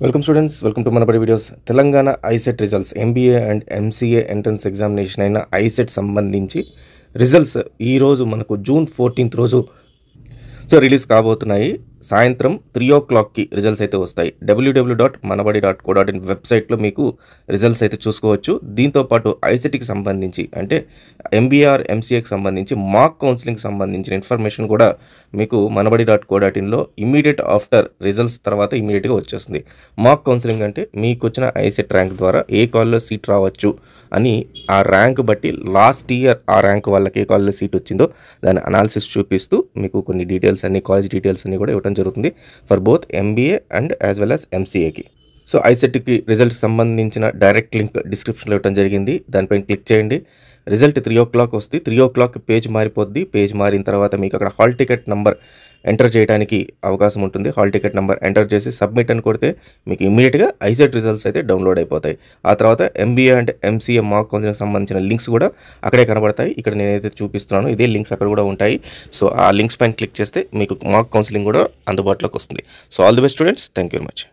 Welcome students, welcome to Manabadi videos. Telangana ICET results MBA and MCA entrance examination అయిన ICET సంబంధించి results ఈరోజు మనకు June 14th రోజు release కాబోతున్నాయి. సాయంత్రం 3 o'clockకి రిజల్ట్స్ అయితే వస్తాయి. www.manabadi.co.in వెబ్సైట్లో మీకు రిజల్ట్స్ అయితే చూసుకోవచ్చు. దీంతోపాటు ఐసెట్కి సంబంధించి అంటే ఎంబీఆర్ ఎంసీఏకి సంబంధించి మాక్ కౌన్సిలింగ్కి సంబంధించిన ఇన్ఫర్మేషన్ కూడా మీకు manabadi.co.inలో ఇమీడియట్ ఆఫ్టర్ రిజల్ట్స్ తర్వాత ఇమీడియట్గా వచ్చేస్తుంది. మాక్ కౌన్సిలింగ్ అంటే మీకు వచ్చిన ఐసెట్ ర్యాంక్ ద్వారా ఏ కాలేజ్లో సీట్ రావచ్చు అని ఆ ర్యాంక్ బట్టి లాస్ట్ ఇయర్ ఆ ర్యాంక్ వాళ్ళకి ఏ కాలేజ్లో సీట్ వచ్చిందో దాని అనాలిసిస్ చూపిస్తూ మీకు కొన్ని డీటెయిల్స్ అన్ని కాలేజ్ డీటెయిల్స్ అన్ని కూడా ఇవ్వడం జరుగుతుంది for both MBA and as well as ఎంసీఏకి. సో ఐసెట్కి రిజల్ట్స్ సంబంధించిన డైరెక్ట్ లింక్ డిస్క్రిప్షన్లో ఇవ్వడం జరిగింది. దానిపైన క్లిక్ చేయండి. రిజల్ట్ 3 o'clock వస్తుంది. 3 o'clock పేజ్ మారిపోద్ది. పేజ్ మారిన తర్వాత మీకు అక్కడ హాల్ టికెట్ నెంబర్ ఎంటర్ చేయడానికి అవకాశం ఉంటుంది. హాల్ టికెట్ నెంబర్ ఎంటర్ చేసి సబ్మిట్ అని కొడితే మీకు ఇమీడియట్గా ఐసెట్ రిజల్ట్స్ అయితే డౌన్లోడ్ అయిపోతాయి. ఆ తర్వాత MBA and MCA mock counselling సంబంధించిన లింక్స్ కూడా అక్కడే కనబడతాయి. ఇక్కడ నేనైతే చూపిస్తున్నాను ఇదే లింక్స్ అక్కడ కూడా ఉంటాయి. సో ఆ లింక్స్ పైన క్లిక్ చేస్తే మీకు మాక్ కౌన్సిలింగ్ కూడా అందుబాటులోకి వస్తుంది. So all the best students, thank you very much.